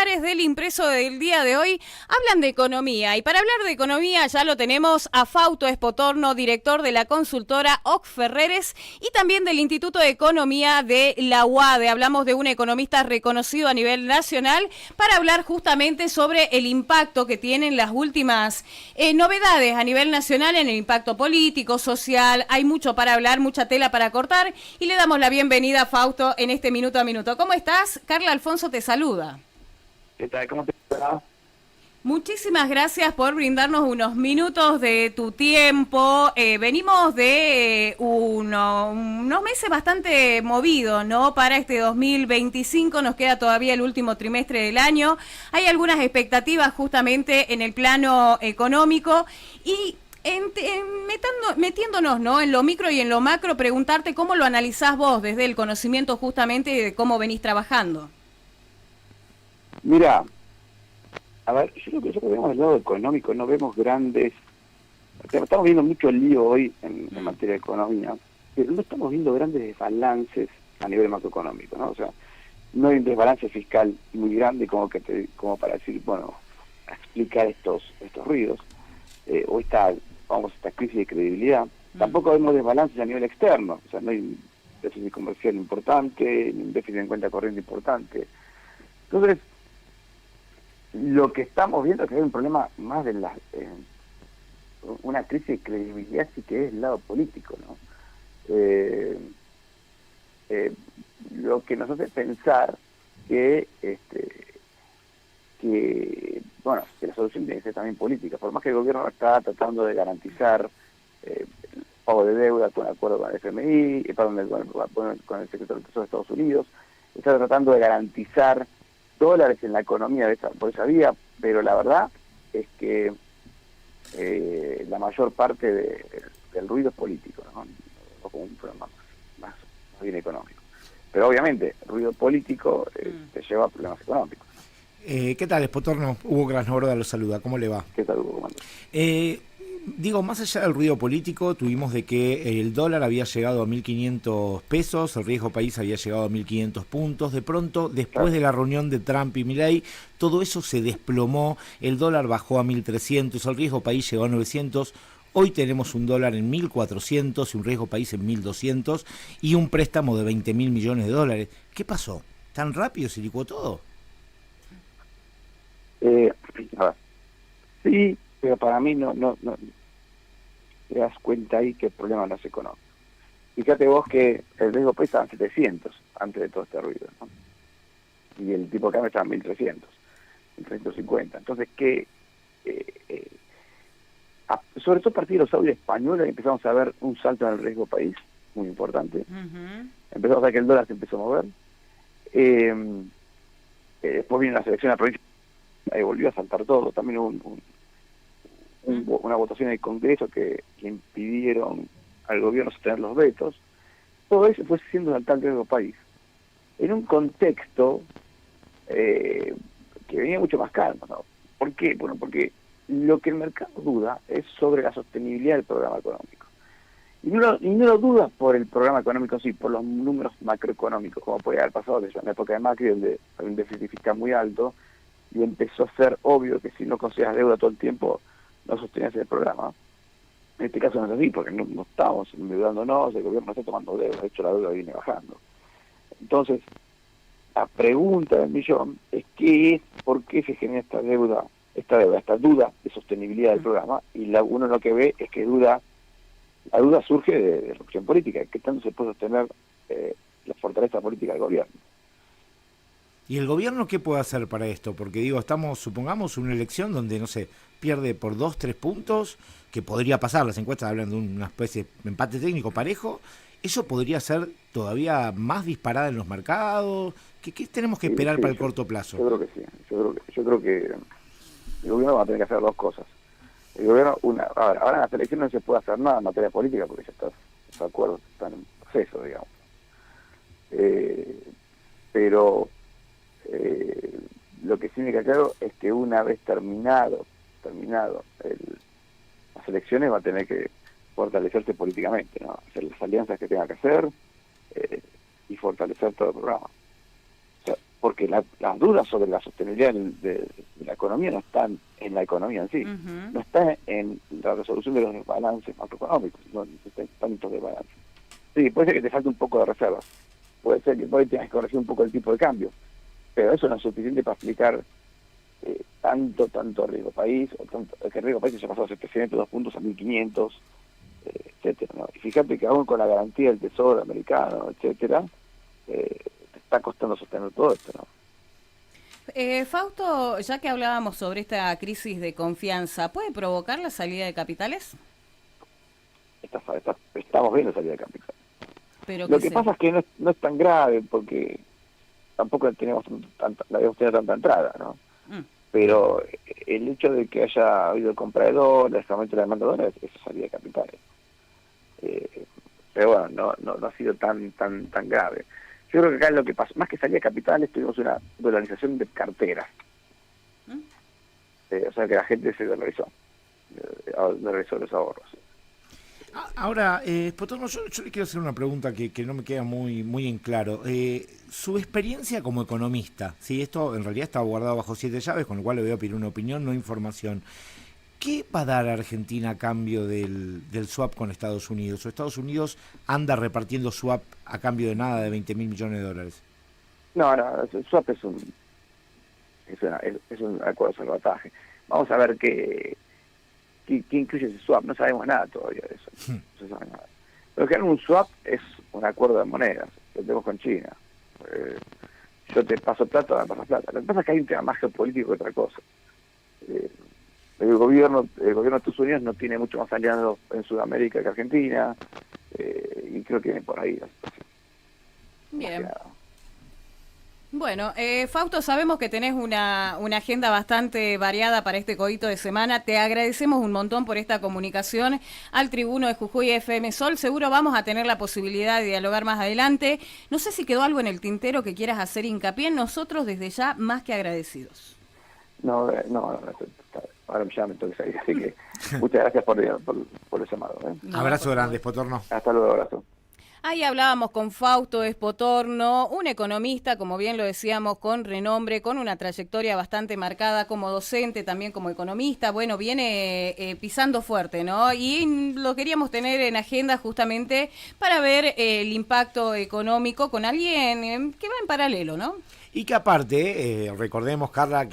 titulares del impreso del día de hoy hablan de economía. Y para hablar de economía ya lo tenemos a Fausto Espotorno, director de la consultora OC Ferreres y también del Instituto de Economía de la UADE. Hablamos de un economista reconocido a nivel nacional para hablar justamente sobre el impacto que tienen las últimas novedades a nivel nacional en el impacto político, social. Hay mucho para hablar, mucha tela para cortar y le damos la bienvenida a Fausto en este Minuto a Minuto. ¿Cómo estás? Carla Alfonso te saluda. ¿Qué tal? ¿Cómo te va? Muchísimas gracias por brindarnos unos minutos de tu tiempo. Venimos de unos meses bastante movidos, ¿no? Para este 2025 nos queda todavía el último trimestre del año. Hay algunas expectativas justamente en el plano económico y metiéndonos, ¿no? En lo micro y en lo macro, preguntarte cómo lo analizás vos desde el conocimiento justamente de cómo venís trabajando. Mira, a ver, yo creo que nosotros vemos del lado económico, no vemos grandes... Estamos viendo mucho lío hoy en materia de economía, pero no estamos viendo grandes desbalances a nivel macroeconómico, ¿no? O sea, no hay un desbalance fiscal muy grande como para decir, bueno, explicar estos ruidos, o esta crisis de credibilidad. Tampoco vemos desbalances a nivel externo, o sea, no hay un déficit comercial importante, ni un déficit en cuenta corriente importante. Entonces, lo que estamos viendo es que hay un problema más de una crisis de credibilidad, sí que es el lado político, ¿no? Lo que nos hace pensar que la solución tiene que ser también política, por más que el gobierno está tratando de garantizar el pago de deuda con acuerdo con el FMI, con el secretario del Tesoro de Estados Unidos, está tratando de garantizar dólares en la economía por esa vía, pero la verdad es que la mayor parte del ruido es político, ¿no? O como un problema más bien económico. Pero obviamente, el ruido político te lleva a problemas económicos. ¿Qué tal, Espotorno? Hugo Krasnoroda lo saluda. ¿Cómo le va? ¿Qué tal, Hugo? ¿Cómo andas? Digo, más allá del ruido político, tuvimos de que el dólar había llegado a 1.500 pesos, el riesgo país había llegado a 1.500 puntos. De pronto, después de la reunión de Trump y Milei, todo eso se desplomó, el dólar bajó a 1.300, el riesgo país llegó a 900. Hoy tenemos un dólar en 1.400 y un riesgo país en 1.200 y un préstamo de 20.000 millones de dólares. ¿Qué pasó? ¿Tan rápido se licuó todo? A ver, sí, pero para mí no te das cuenta ahí que el problema no es económico. Fíjate vos que el riesgo país estaba en 700 antes de todo este ruido, ¿no? Y el tipo de cambio estaba en 1.300, 1.350. Entonces, sobre todo a partir de los audios españoles empezamos a ver un salto en el riesgo país, muy importante. Empezamos a ver que el dólar se empezó a mover. Después vino la selección de la provincia, ahí volvió a saltar todo. También hubo una votación en el Congreso que impidieron al gobierno sostener los vetos. Todo eso fue siendo saltar el riesgo país en un contexto que venía mucho más calmo, ¿no? ¿Por qué? Bueno, porque lo que el mercado duda es sobre la sostenibilidad del programa económico. Y no lo duda por el programa económico, sí, por los números macroeconómicos, como podía haber pasado en la época de Macri, donde había un déficit fiscal muy alto, y empezó a ser obvio que si no conseguías deuda todo el tiempo, no sostenías el programa. En este caso no es así, porque no estamos endeudándonos, el gobierno no está tomando deuda, de hecho la deuda viene bajando. Entonces, la pregunta del millón es ¿por qué se genera esta duda de sostenibilidad del programa? Y uno lo que ve es que la duda surge de la opción política, que tanto se puede sostener la fortaleza política del gobierno. ¿Y el gobierno qué puede hacer para esto? Porque digo, supongamos una elección donde, no sé, pierde por 2-3 puntos, que podría pasar, las encuestas hablan de una especie de empate técnico parejo, ¿eso podría ser todavía más disparada en los mercados? ¿Qué tenemos que esperar para el corto plazo? Yo creo que sí, yo creo que el gobierno va a tener que hacer dos cosas. El gobierno, ahora en las elecciones no se puede hacer nada en materia política porque ya está de acuerdo, están en proceso, digamos. Pero lo que sí me queda claro es que una vez terminado las elecciones va a tener que fortalecerse políticamente, ¿no? Hacer las alianzas que tenga que hacer y fortalecer todo el programa. O sea, porque las dudas sobre la sostenibilidad de la economía no están en la economía en sí, no está en la resolución de los desbalances macroeconómicos, no están estos desbalances. Sí, puede ser que te falte un poco de reservas, puede ser que por ahí tengas que corregir un poco el tipo de cambio, pero eso no es suficiente para explicar tanto riesgo país, o tanto, que el riesgo país se ha pasado de 702 puntos a 1500, etcétera, ¿no? Y fíjate que aún con la garantía del Tesoro americano, etcétera, te está costando sostener todo esto, ¿no? Fausto, ya que hablábamos sobre esta crisis de confianza, ¿puede provocar la salida de capitales? Estamos viendo salida de capital. Pero Lo que pasa es que no es tan grave, porque tampoco tenemos tanta entrada, ¿no? Pero el hecho de que haya habido compra de dólares, aumento de la demanda de dólares, eso es salida de capitales. Pero bueno, no ha sido tan grave. Yo creo que acá lo que pasó, más que salida de capitales, tuvimos una dolarización de carteras. O sea que la gente se dolarizó los ahorros. Ahora, Potorno, yo le quiero hacer una pregunta que no me queda muy en claro. Su experiencia como economista, ¿sí? Esto en realidad está guardado bajo 7 llaves, con lo cual le voy a pedir una opinión, no información. ¿Qué va a dar a Argentina a cambio del swap con Estados Unidos? ¿O Estados Unidos anda repartiendo swap a cambio de nada, de 20.000 millones de dólares? No, el swap es un acuerdo de salvataje. Vamos a ver qué incluye ese swap. No sabemos nada todavía de eso. No se sabe nada. Pero que un swap es un acuerdo de monedas. Lo tenemos con China. Yo te paso plata, me pasas plata. Lo que pasa es que hay un tema más geopolítico que otra cosa. El gobierno de Estados Unidos no tiene mucho más aliados en Sudamérica que Argentina, y creo que viene por ahí la situación. Bien. Bueno, Fausto, sabemos que tenés una agenda bastante variada para este coito de semana. Te agradecemos un montón por esta comunicación al tribuno de Jujuy FM Sol. Seguro vamos a tener la posibilidad de dialogar más adelante. No sé si quedó algo en el tintero que quieras hacer hincapié. Nosotros desde ya más que agradecidos. No, ahora ya me tengo que salir, así que muchas gracias por el llamado. Abrazo grande, Potorno. Hasta luego, abrazo. Ahí hablábamos con Fausto Espotorno, un economista, como bien lo decíamos, con renombre, con una trayectoria bastante marcada como docente, también como economista. Bueno, viene pisando fuerte, ¿no? Y lo queríamos tener en agenda justamente para ver el impacto económico con alguien que va en paralelo, ¿no? Y que aparte, recordemos, Carla, que